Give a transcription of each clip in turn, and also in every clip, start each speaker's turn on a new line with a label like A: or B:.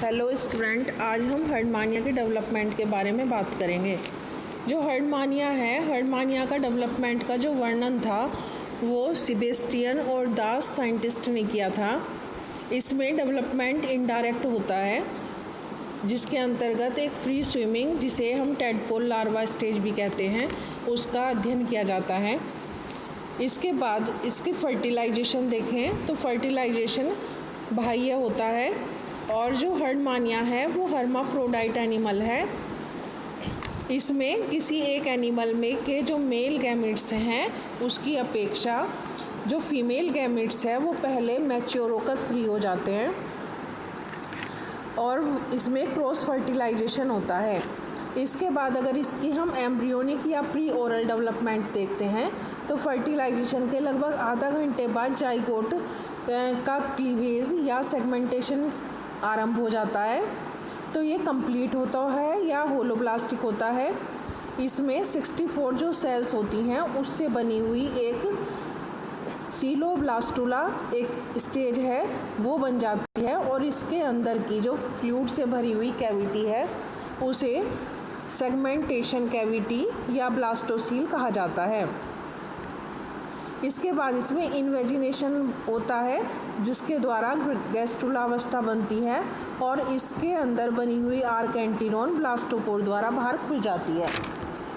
A: Hello student, आज हम Herdmania के डेवलपमेंट के बारे में बात करेंगे। जो हर्डमानिया है, हर्डमानिया का डेवलपमेंट का जो वर्णन था वो सेबेस्टियन और दास साइंटिस्ट ने किया था। इसमें डेवलपमेंट इनडायरेक्ट होता है, जिसके अंतर्गत एक फ्री स्विमिंग, जिसे हम टेडपोल लार्वा स्टेज भी कहते हैं, उसका अध्ययन किया जाता है। इसके बाद इसकी फर्टिलाइजेशन देखें तो फर्टिलाइजेशन बाह्य होता है, और जो हर्डमानिया है वो हर्माफ्रोडाइट एनिमल है। इसमें किसी एक एनिमल में के जो मेल गैमेट्स हैं उसकी अपेक्षा जो फीमेल गैमेट्स है वो पहले मैच्योर होकर फ्री हो जाते हैं, और इसमें क्रॉस फर्टिलाइजेशन होता है। इसके बाद अगर इसकी हम एम्ब्रियोनिक या प्री ओरल डेवलपमेंट देखते हैं तो फर्टिलाइजेशन के लगभग आधा घंटे बाद जाइगोट का क्लीवेज या सेगमेंटेशन आरंभ हो जाता है। तो ये कंप्लीट होता है या होलोब्लास्टिक होता है। इसमें 64 जो सेल्स होती हैं उससे बनी हुई एक सीलोब्लास्टुला एक स्टेज है वो बन जाती है, और इसके अंदर की जो फ्लूइड से भरी हुई कैविटी है उसे सेगमेंटेशन कैविटी या ब्लास्टोसील कहा जाता है। इसके बाद इसमें इन्वेजिनेशन होता है, जिसके द्वारा गैस्ट्रुलावस्था बनती है, और इसके अंदर बनी हुई आर्केंटिनोन ब्लास्टोपोर द्वारा बाहर खुल जाती है।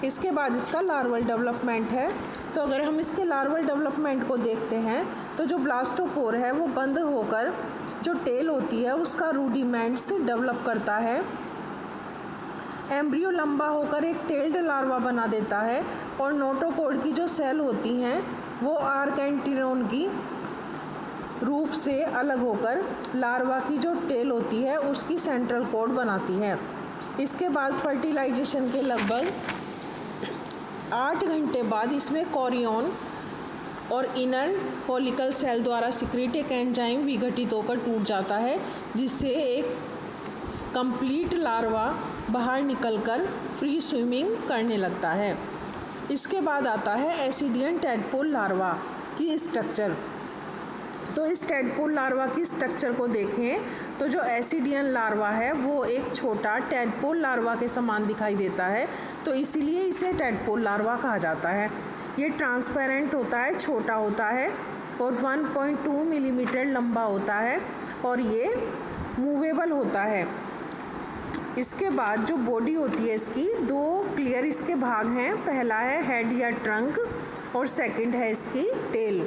A: इसके बाद इसका लार्वल डेवलपमेंट है। तो अगर हम इसके लार्वल डेवलपमेंट को देखते हैं तो जो ब्लास्टोपोर है वो बंद होकर जो टेल होती है उसका रूडिमेंट्स डेवलप करता है। एम्ब्रियो लंबा होकर एक टेल्ड लार्वा बना देता है, और नोटोकोड की जो सेल होती हैं वो आर्केंटिनोन की रूप से अलग होकर लार्वा की जो टेल होती है उसकी सेंट्रल कोड बनाती है। इसके बाद फर्टिलाइजेशन के लगभग 8 घंटे बाद इसमें कोरियन और इनर फॉलिकल सेल द्वारा सिक्रीट एक एंजाइम विघटित होकर टूट जाता है, जिससे एक कंप्लीट लार्वा बाहर निकलकर फ्री स्विमिंग करने लगता है। इसके बाद आता है एसिडियन टेडपोल लार्वा की स्ट्रक्चर। तो इस टेडपोल लार्वा की स्ट्रक्चर को देखें तो जो एसिडियन लार्वा है वो एक छोटा टेडपोल लार्वा के समान दिखाई देता है, तो इसीलिए इसे टेडपोल लार्वा कहा जाता है। ये ट्रांसपेरेंट होता है, छोटा होता है और 1.2 मिलीमीटर लंबा होता है, और ये मूवेबल होता है। इसके बाद जो बॉडी होती है इसकी, 2 क्लियर इसके भाग हैं। पहला है हेड या ट्रंक, और सेकंड है इसकी टेल।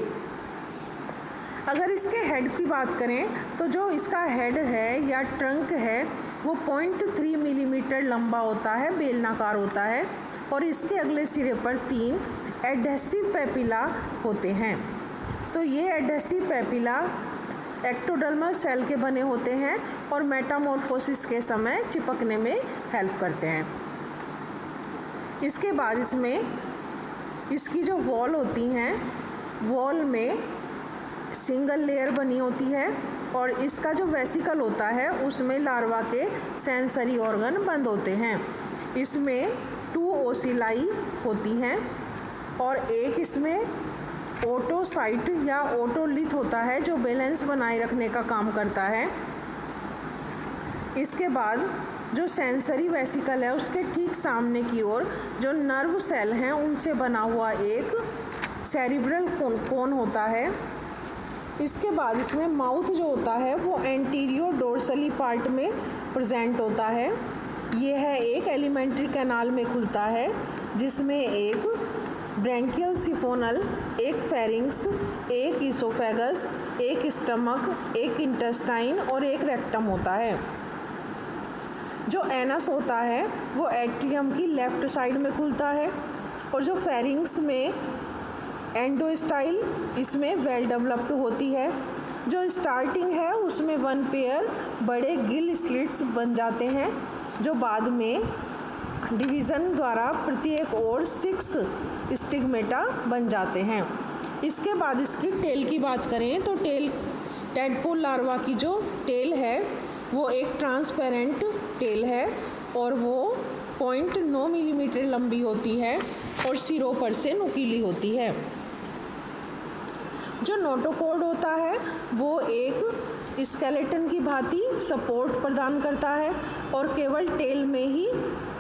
A: अगर इसके हेड की बात करें तो जो इसका हेड है या ट्रंक है वो 0.3 मिलीमीटर लंबा होता है, बेलनाकार होता है, और इसके अगले सिरे पर 3 एडहेसिव पेपिला होते हैं। तो ये एडहेसिव पेपिला एक्टोडर्मल सेल के बने होते हैं और मेटामॉर्फोसिस के समय चिपकने में हेल्प करते हैं। इसके बाद इसमें इसकी जो वॉल होती हैं, वॉल में सिंगल लेयर बनी होती है, और इसका जो वेसिकल होता है उसमें लार्वा के सेंसरी ऑर्गन बंद होते हैं। इसमें 2 ओसिलाई होती हैं, और एक इसमें ओटोसाइट या ओटोलिथ होता है जो बैलेंस बनाए रखने का काम करता है। इसके बाद जो सेंसरी वेसिकल है उसके ठीक सामने की ओर जो नर्व सेल हैं उनसे बना हुआ एक सेरिब्रल कोन होता है। इसके बाद इसमें माउथ जो होता है वो एंटीरियर डोर्सली पार्ट में प्रेजेंट होता है। यह है एक एलिमेंट्री कैनाल में खुलता है, जिसमें एक ब्रैंकियल सिफोनल, एक फेरिंग्स, एक ईसोफेगस, एक स्टमक, एक इंटेस्टाइन और एक रेक्टम होता है। जो एनस होता है वो एट्रियम की लेफ्ट साइड में खुलता है, और जो फेरिंग्स में एंडोस्टाइल इसमें वेल डेवलप्ड होती है। जो स्टार्टिंग है उसमें 1 पेयर बड़े गिल स्लिट्स बन जाते हैं, जो बाद में डिवीज़न द्वारा प्रत्येक ओर 6 स्टिग्मेटा बन जाते हैं। इसके बाद इसकी टेल की बात करें तो टेडपोल लार्वा की जो टेल है वो एक ट्रांसपेरेंट टेल है, और वो 0.9 मिलीमीटर लंबी होती है और सिरों पर से नुकीली होती है। जो नोटोकोड होता है वो एक स्केलेटन की भांति सपोर्ट प्रदान करता है और केवल टेल में ही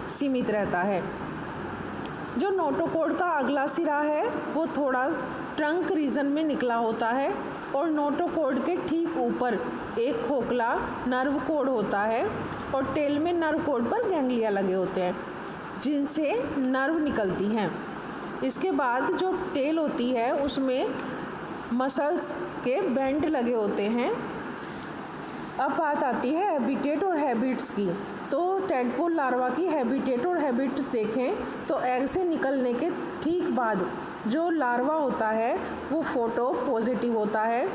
A: सीमित रहता है। जो नोटोकॉर्ड का अगला सिरा है वो थोड़ा ट्रंक रीजन में निकला होता है और नोटोकॉर्ड के ठीक ऊपर एक खोखला नर्व कॉर्ड होता है और टेल में नर्व कॉर्ड पर गैंग्लिया लगे होते हैं जिनसे नर्व निकलती हैं। इसके बाद जो टेल होती है उसमें मसल्स के बैंड लगे होते हैं। अब बात आती है हैबिटेट और हैबिट्स की। तो टैडपोल लार्वा की हैबिटेट और हैबिट्स देखें तो एग से निकलने के ठीक बाद जो लार्वा होता है वो फोटो पॉजिटिव होता है।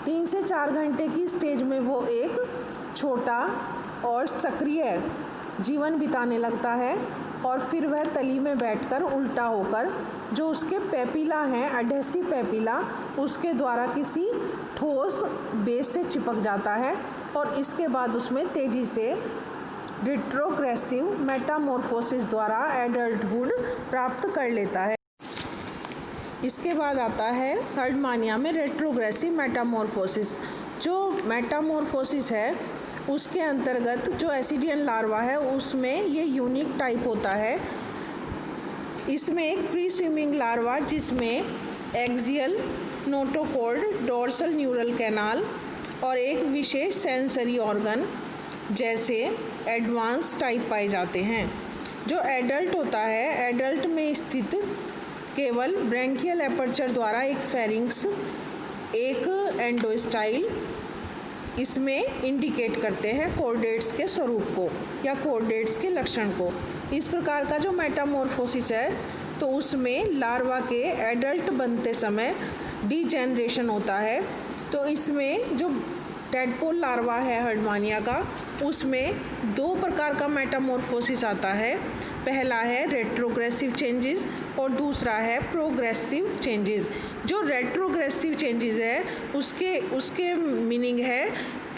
A: 3 से 4 घंटे की स्टेज में वो एक छोटा और सक्रिय जीवन बिताने लगता है और फिर वह तली में बैठकर उल्टा होकर जो उसके पेपिला हैं, एडहेसिव पेपिला, उसके द्वारा किसी ठोस बेस से चिपक जाता है और इसके बाद उसमें तेज़ी से रिट्रोग्रेसिव मेटामॉर्फोसिस द्वारा एडल्टहुड प्राप्त कर लेता है। इसके बाद आता है हर्डमानिया में रेट्रोग्रेसिव मेटामॉर्फोसिस। जो मेटामॉर्फोसिस है उसके अंतर्गत जो एसिडियन लार्वा है उसमें ये यूनिक टाइप होता है। इसमें एक फ्री स्विमिंग लार्वा जिसमें axial notochord, dorsal neural canal और एक विशेष सेंसरी ऑर्गन जैसे एडवांस टाइप पाए जाते हैं। जो एडल्ट होता है, एडल्ट में स्थित केवल ब्रैंकियल एपर्चर द्वारा एक फेरिंक्स, एक एंडोस्टाइल इसमें इंडिकेट करते हैं कॉर्डेट्स के स्वरूप को या कॉर्डेट्स के लक्षण को। इस प्रकार का जो मेटामॉर्फोसिस है तो उसमें लार्वा के एडल्ट बनते समय डीजेनरेशन होता है। तो इसमें जो टैडपोल लार्वा है हर्डमानिया का उसमें 2 प्रकार का मेटामॉर्फोसिस आता है। पहला है रेट्रोग्रेसिव चेंजेस और दूसरा है प्रोग्रेसिव चेंजेस। जो रेट्रोग्रेसिव चेंजेस है उसके मीनिंग है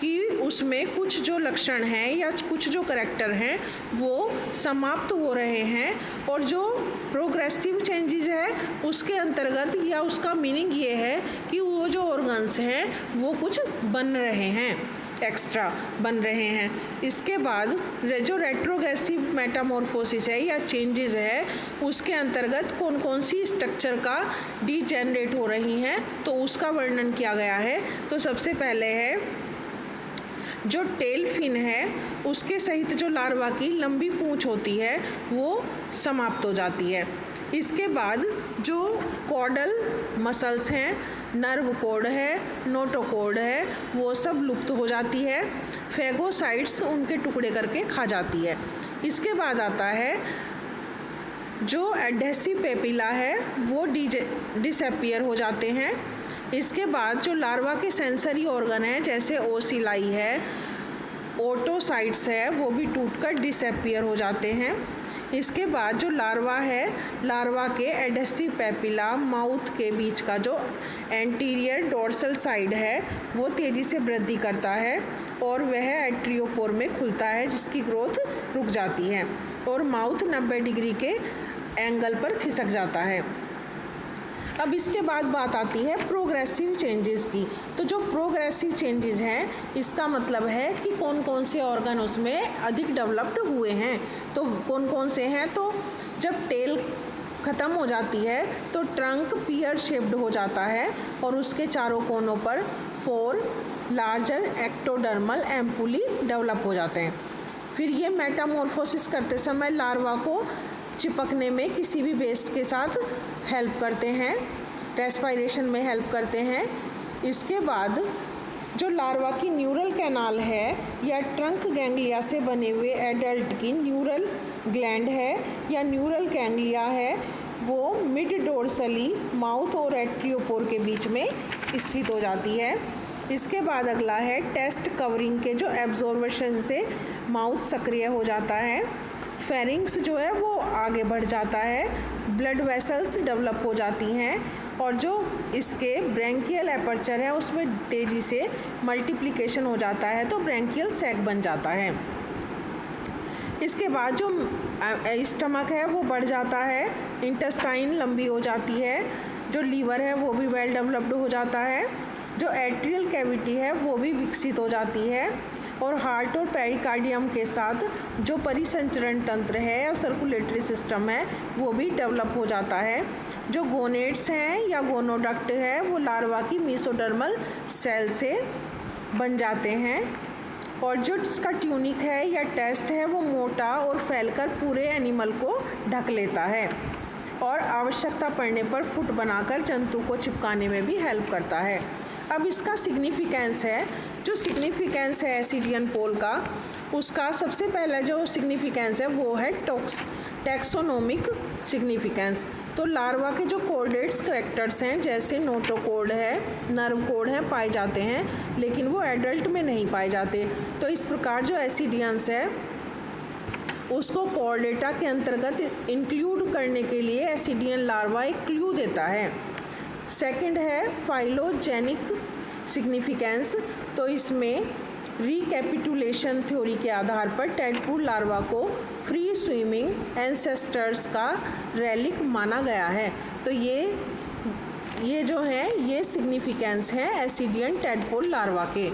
A: कि उसमें कुछ जो लक्षण हैं या कुछ जो करैक्टर हैं वो समाप्त हो रहे हैं और जो प्रोग्रेसिव चेंजेस है उसके अंतर्गत या उसका मीनिंग ये है कि वो जो ऑर्गन्स हैं वो कुछ बन रहे हैं, एक्स्ट्रा बन रहे हैं। इसके बाद जो रेट्रोग्रेसिव मेटामॉर्फोसिस है या चेंजेस है उसके अंतर्गत कौन कौन सी स्ट्रक्चर का डीजेनरेट हो रही हैं तो उसका वर्णन किया गया है। तो सबसे पहले है जो टेल फिन है उसके सहित जो लार्वा की लंबी पूंछ होती है वो समाप्त हो जाती है। इसके बाद जो कॉर्डल मसल्स हैं, नर्व कॉर्ड है, नोटोकॉर्ड है, वो सब लुप्त हो जाती है। फेगोसाइट्स उनके टुकड़े करके खा जाती है। इसके बाद आता है जो एडहेसिव पेपिला है वो डिसअपीयर हो जाते हैं। इसके बाद जो लार्वा के सेंसरी ऑर्गन है जैसे ओसिलाई है, ओटोसाइट्स है, वो भी टूटकर डिसअपीयर हो जाते हैं। इसके बाद जो लार्वा है, लार्वा के एडहेसिव पेपिला माउथ के बीच का जो एंटीरियर डोर्सल साइड है वो तेज़ी से वृद्धि करता है और वह एट्रियोपोर में खुलता है जिसकी ग्रोथ रुक जाती है और माउथ 90 डिग्री के एंगल पर खिसक जाता है। अब इसके बाद बात आती है प्रोग्रेसिव चेंजेस की। तो जो प्रोग्रेसिव चेंजेस हैं इसका मतलब है कि कौन कौन से ऑर्गन उसमें अधिक डेवलप्ड हुए हैं। तो कौन कौन से हैं, तो जब टेल ख़त्म हो जाती है तो ट्रंक पियर शेप्ड हो जाता है और उसके चारों कोनों पर 4 लार्जर एक्टोडर्मल एम्पुली डेवलप हो जाते हैं। फिर ये मेटामॉर्फोसिस करते समय लार्वा को चिपकने में किसी भी बेस के साथ हेल्प करते हैं, रेस्पिरेशन में हेल्प करते हैं। इसके बाद जो लार्वा की न्यूरल कैनाल है या ट्रंक गैंग्लिया से बने हुए एडल्ट की न्यूरल ग्लैंड है या न्यूरल गैंग्लिया है वो मिड डोर्सली माउथ और एट्रियोपोर के बीच में स्थित हो जाती है। इसके बाद अगला है टेस्ट कवरिंग के जो एब्जॉर्बेशन से माउथ सक्रिय हो जाता है। फेरिंग्स जो है वो आगे बढ़ जाता है, ब्लड वेसल्स डेवलप हो जाती हैं और जो इसके ब्रैंकियल एपर्चर है उसमें तेज़ी से मल्टीप्लिकेशन हो जाता है तो ब्रैंकियल सैक बन जाता है। इसके बाद जो स्टमक है वो बढ़ जाता है, इंटेस्टाइन लंबी हो जाती है, जो लीवर है वो भी वेल डेवलप्ड हो जाता है, जो एट्रियल कैविटी है वो भी विकसित हो जाती है और हार्ट और पेरिकार्डियम के साथ जो परिसंचरण तंत्र है या सर्कुलेटरी सिस्टम है वो भी डेवलप हो जाता है। जो गोनेड्स हैं या गोनोडक्ट है वो लार्वा की मेसोडर्मल सेल से बन जाते हैं और जो इसका ट्यूनिक है या टेस्ट है वो मोटा और फैलकर पूरे एनिमल को ढक लेता है और आवश्यकता पड़ने पर फुट बनाकर जंतु को चिपकाने में भी हेल्प करता है। अब इसका सिग्निफिकेंस है, जो सिग्निफिकेंस है एसिडियन पोल का, उसका सबसे पहला जो सिग्निफिकेंस है वो है टैक्सोनोमिक सिग्निफिकेंस। तो लार्वा के जो कोर्डेट्स कैरेक्टर्स हैं जैसे नोटोकोड है, नर्व कोड है पाए जाते हैं, लेकिन वो एडल्ट में नहीं पाए जाते। तो इस प्रकार जो एसिडियंस है उसको कोर्डेटा के अंतर्गत इंक्लूड करने के लिए एसिडियन लार्वा एक क्लू देता है। सेकंड है फाइलोजेनिक सिग्निफिकेंस। तो इसमें रिकैपिटुलेशन थ्योरी के आधार पर टैडपूल लार्वा को फ्री स्विमिंग एंसेस्टर्स का रेलिक माना गया है। तो ये जो है ये सिग्निफिकेंस है एसिडियन टैडपूल लार्वा के।